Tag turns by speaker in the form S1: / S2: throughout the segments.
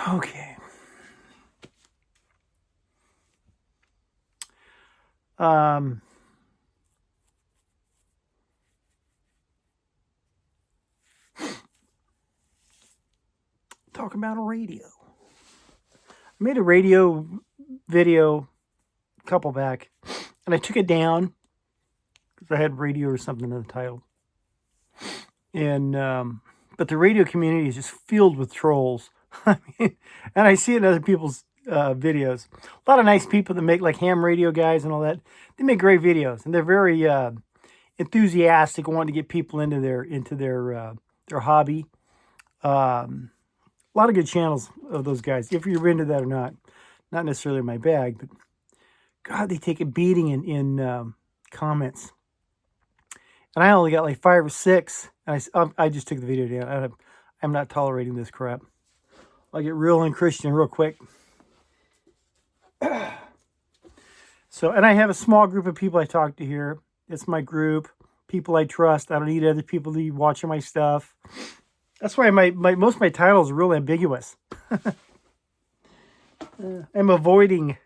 S1: Okay. Talk about a radio. I made a radio video a couple back, and I took it down because I had radio or something in the title. And but the radio community is just filled with trolls. I mean, and I see it in other people's videos. A lot of nice people that make like ham radio guys and all that. They make great videos, and they're very enthusiastic, wanting to get people into their hobby. A lot of good channels of those guys. If you're into that or not necessarily my bag, but God, they take a beating in comments. And I only got like 5 or 6. And I just took the video down. I'm not tolerating this crap. I'll get real unchristian real quick. So, and I have a small group of people I talk to here. It's my group, people I trust. I don't need other people to be watching my stuff. That's why most of my titles are real ambiguous. I'm avoiding.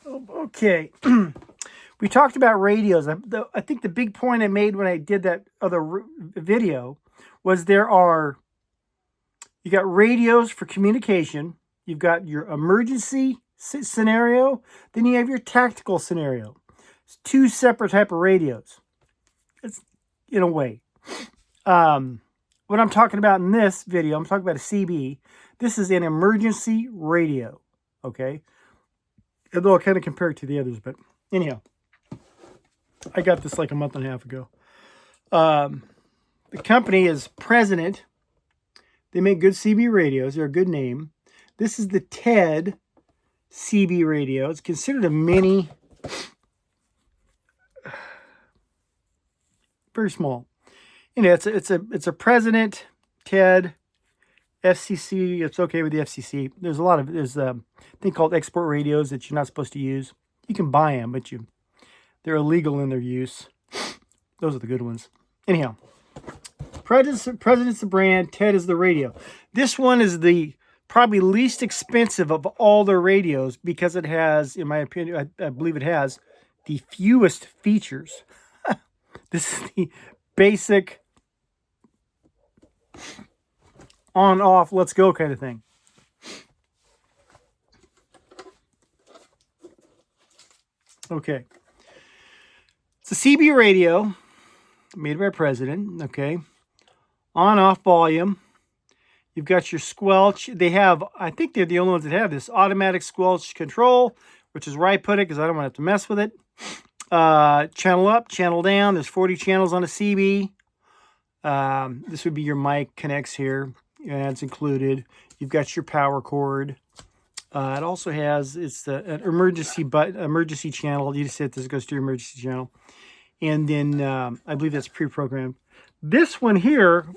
S1: Okay. We talked about radios. I think the big point I made when I did that other video was you got radios for communication. You've got your emergency scenario. Then you have your tactical scenario. It's 2 separate type of radios. It's in a way. What I'm talking about in this video, I'm talking about a CB. This is an emergency radio. Okay. Although I kind of compare it to the others, but anyhow. I got this like a month and a half ago. The company is President. They make good CB radios. They're a good name. This is the TED CB radio. It's considered a mini. Very small. You know, it's a President, TED, FCC. It's okay with the FCC. There's a thing called export radios that you're not supposed to use. You can buy them, but they're illegal in their use. Those are the good ones. Anyhow, President's the brand, TED is the radio. This one is the probably least expensive of all their radios because it has, in my opinion, I believe it has the fewest features. This is the basic on, off, let's go kind of thing. Okay. It's a CB radio made by President. Okay. On, off volume. You've got your squelch. I think they're the only ones that have this automatic squelch control, which is where I put it because I don't want to have to mess with it. Channel up, channel down. There's 40 channels on a CB. This would be your mic connects here. And it's included. You've got your power cord. It also has, an emergency channel. You just hit this, it goes to your emergency channel. And then I believe that's pre-programmed. This one here,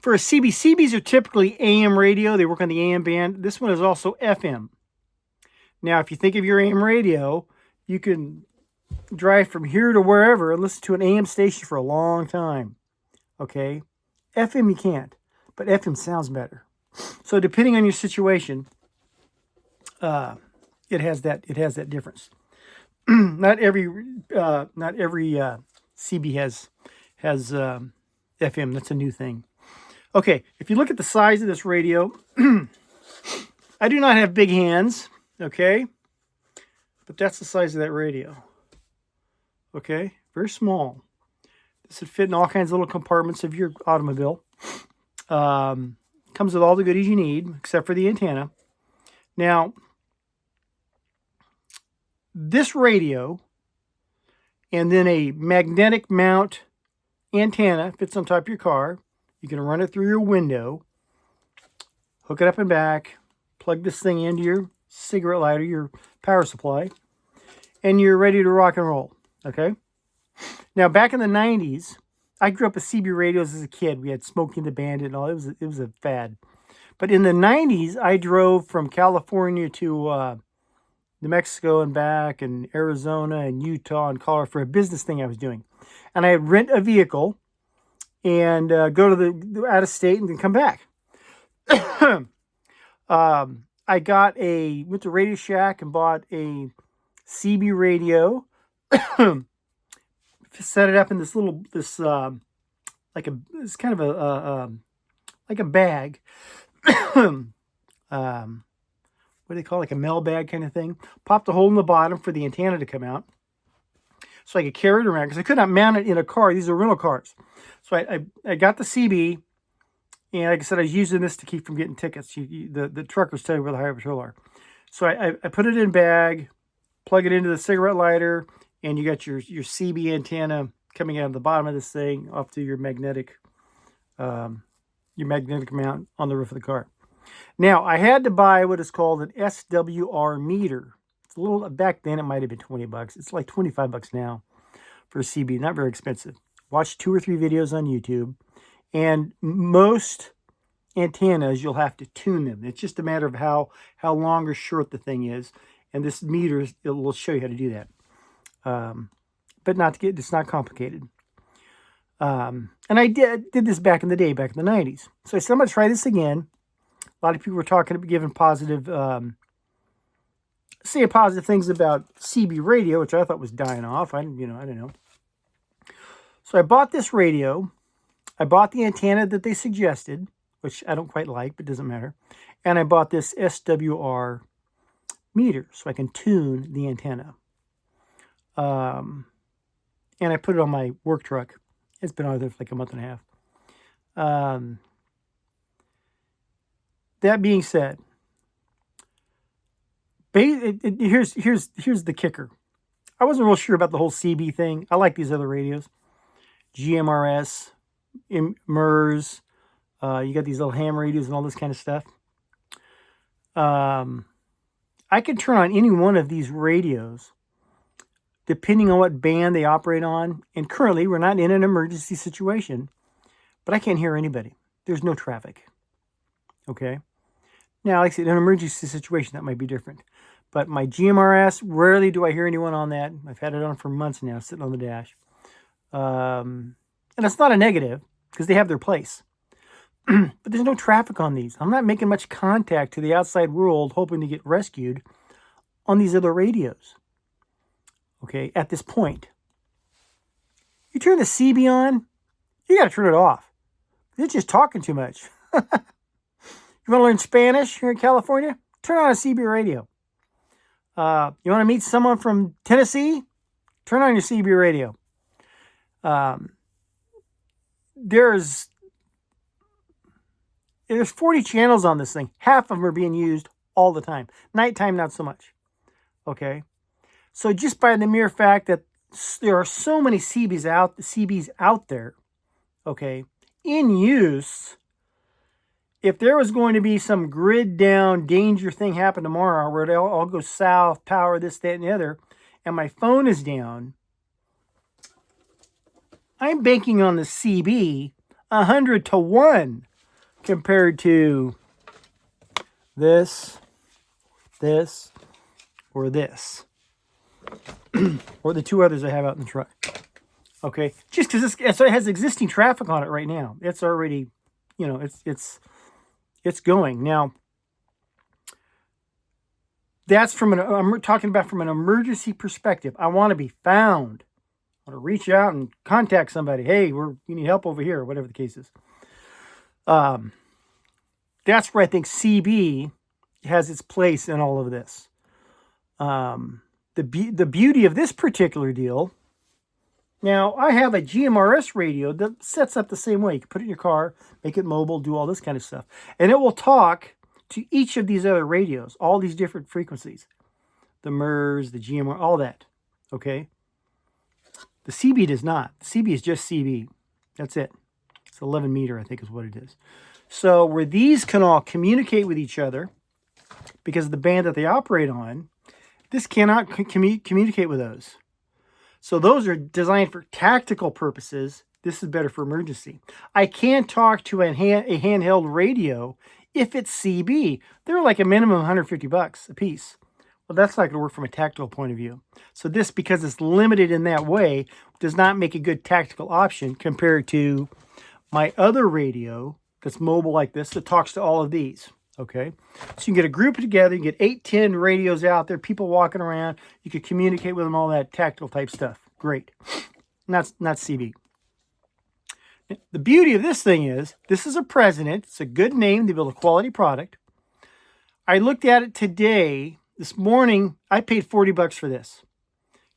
S1: for a CB, CBs are typically AM radio. They work on the AM band. This one is also FM. Now, if you think of your AM radio, you can drive from here to wherever and listen to an AM station for a long time. Okay? FM you can't, but FM sounds better. So depending on your situation, it has that difference. Not every CB has FM. That's a new thing. Okay, if you look at the size of this radio, I do not have big hands. Okay, but that's the size of that radio. Okay, very small. This would fit in all kinds of little compartments of your automobile. Comes with all the goodies you need, except for the antenna. Now, this radio and then a magnetic mount antenna fits on top of your car. You can run it through your window, hook it up and back, plug this thing into your cigarette lighter, your power supply, and you're ready to rock and roll. Okay? Now, back in the 90s, I grew up with CB radios as a kid. We had Smokey and the Bandit and all. It was a fad. But in the 90s, I drove from California to New Mexico and back, and Arizona and Utah and Colorado for a business thing I was doing. And I'd rent a vehicle and go to the out of state and then come back. I went to Radio Shack and bought a CB radio, set it up in this it's kind of like a bag, what do they call it? Like a mail bag kind of thing. Popped a hole in the bottom for the antenna to come out, so I could carry it around because I could not mount it in a car. These are rental cars, so I got the CB, and like I said, I was using this to keep from getting tickets. The truckers tell you where the highway patrol are. So I put it in bag, plug it into the cigarette lighter, and you got your CB antenna coming out of the bottom of this thing off to your magnetic mount on the roof of the car. Now, I had to buy what is called an SWR meter. It's a little, back then it might have been $20. It's like $25 now for a CB, not very expensive. Watch 2 or 3 videos on YouTube, and most antennas, you'll have to tune them. It's just a matter of how long or short the thing is, and this meter, it will show you how to do that. But it's not complicated. And I did this back in the day, back in the 90s. So I said, I'm going to try this again. A lot of people were giving positive, saying positive things about CB radio, which I thought was dying off. I don't know. So I bought this radio. I bought the antenna that they suggested, which I don't quite like, but doesn't matter. And I bought this SWR meter so I can tune the antenna. And I put it on my work truck. It's been on there for like a month and a half. That being said, here's the kicker. I wasn't real sure about the whole CB thing. I like these other radios. GMRS, MERS, you got these little ham radios and all this kind of stuff. I could turn on any one of these radios depending on what band they operate on. And currently, we're not in an emergency situation, but I can't hear anybody. There's no traffic. Okay? Now, like I said, in an emergency situation, that might be different. But my GMRS, rarely do I hear anyone on that. I've had it on for months now, sitting on the dash. And it's not a negative, because they have their place. But there's no traffic on these. I'm not making much contact to the outside world hoping to get rescued on these other radios. Okay, at this point. You turn the CB on, you got to turn it off. It's just talking too much. You want to learn Spanish here in California? Turn on a CB radio. You want to meet someone from Tennessee? Turn on your CB radio. There's 40 channels on this thing. Half of them are being used all the time. Nighttime, not so much. Okay? So just by the mere fact that there are so many CBs out there, okay, in use, if there was going to be some grid down danger thing happen tomorrow where it all goes south, power, this, that, and the other, and my phone is down, I'm banking on the CB 100 to 1 compared to this, or this. Or the 2 others I have out in the truck. Okay, just because it has existing traffic on it right now. It's already, it's going now. That's I'm talking about from an emergency perspective. I want to be found. I want to reach out and contact somebody. Hey, you need help over here, or whatever the case is. That's where I think CB has its place in all of this. The beauty of this particular deal, now I have a GMRS radio that sets up the same way. You can put it in your car, make it mobile, do all this kind of stuff. And it will talk to each of these other radios, all these different frequencies. The MERS, the GMR, all that. Okay? The CB does not. The CB is just CB. That's it. It's 11 meter, I think is what it is. So where these can all communicate with each other, because of the band that they operate on, this cannot communicate with those. So those are designed for tactical purposes. This is better for emergency. I can talk to a handheld radio if it's CB. They're like a minimum of $150 a piece. Well, that's not going to work from a tactical point of view. So this, because it's limited in that way, does not make a good tactical option compared to my other radio that's mobile like this that talks to all of these. Okay, so you can get a group together, you get 8, 10 radios out there, people walking around, you can communicate with them, all that tactical type stuff. Great. Not CB. The beauty of this thing is, this is a President. It's a good name. They build a quality product. I looked at it today. This morning, I paid $40 for this.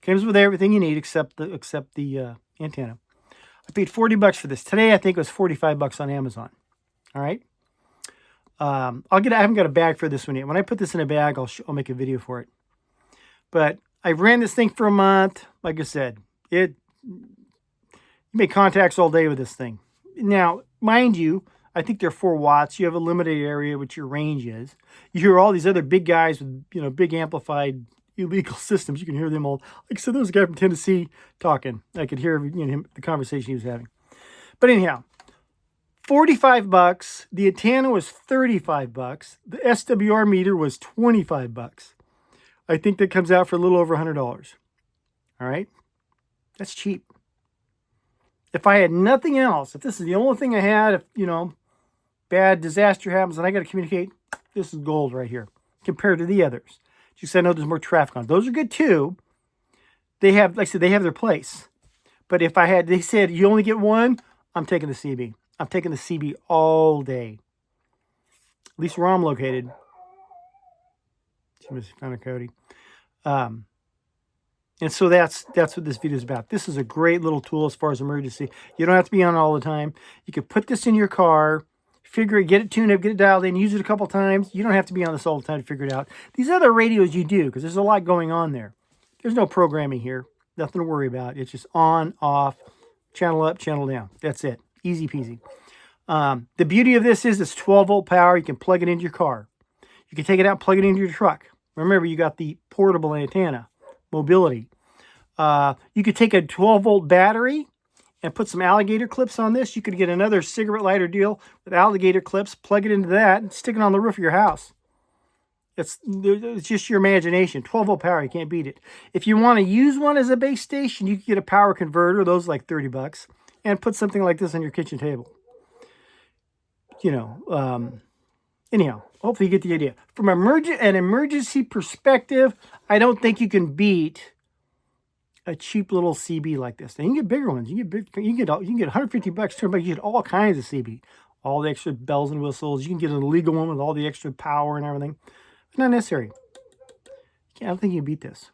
S1: Comes with everything you need except the antenna. I paid $40 for this. Today, I think it was $45 on Amazon. All right. I haven't got a bag for this one yet. When I put this in a bag, I'll make a video for it. But I ran this thing for a month. Like I said, you make contacts all day with this thing. Now, mind you, I think they're 4 watts. You have a limited area, which your range is. You hear all these other big guys with, big amplified illegal systems. You can hear them all. Like I said, there was a guy from Tennessee talking. I could hear the conversation he was having. But anyhow, $45. The antenna was $35. The SWR meter was $25. I think that comes out for a little over $100. All right? That's cheap. If I had nothing else, if this is the only thing I had, if, bad disaster happens and I got to communicate, this is gold right here compared to the others. Just I know there's more traffic on. Those are good too. They have, like I said, they have their place. But if they said you only get one, I'm taking the CB. I'm taking the CB all day. At least where I'm located. She must have found a coyote. And so that's what this video is about. This is a great little tool as far as emergency. You don't have to be on all the time. You can put this in your car, figure it, get it tuned up, get it dialed in, use it a couple times. You don't have to be on this all the time to figure it out. These other radios you do, because there's a lot going on there. There's no programming here. Nothing to worry about. It's just on, off, channel up, channel down. That's it. Easy peasy. The beauty of this is it's 12-volt power. You can plug it into your car. You can take it out, plug it into your truck. Remember, you got the portable antenna, mobility. You could take a 12-volt battery and put some alligator clips on this. You could get another cigarette lighter deal with alligator clips, plug it into that, and stick it on the roof of your house. It's just your imagination. 12-volt power, you can't beat it. If you want to use one as a base station, you can get a power converter. Those are like $30. And put something like this on your kitchen table. Anyhow, hopefully you get the idea. From an emergency perspective, I don't think you can beat a cheap little CB like this. Now, you can get bigger ones. You can get $150, $200. You get all kinds of CB, all the extra bells and whistles. You can get an illegal one with all the extra power and everything. It's not necessary. I don't think you can beat this.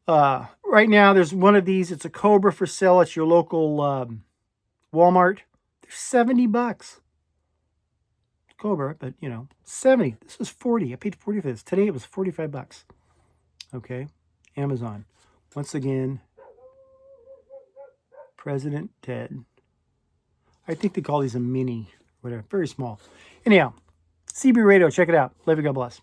S1: Right now, there's one of these. It's a Cobra for sale at your local Walmart. They're $70. Cobra, but 70. This was 40. I paid 40 for this. Today it was $45. Okay, Amazon. Once again, President Ted. I think they call these a mini, whatever, very small. Anyhow, CB Radio, check it out. Love you, God bless.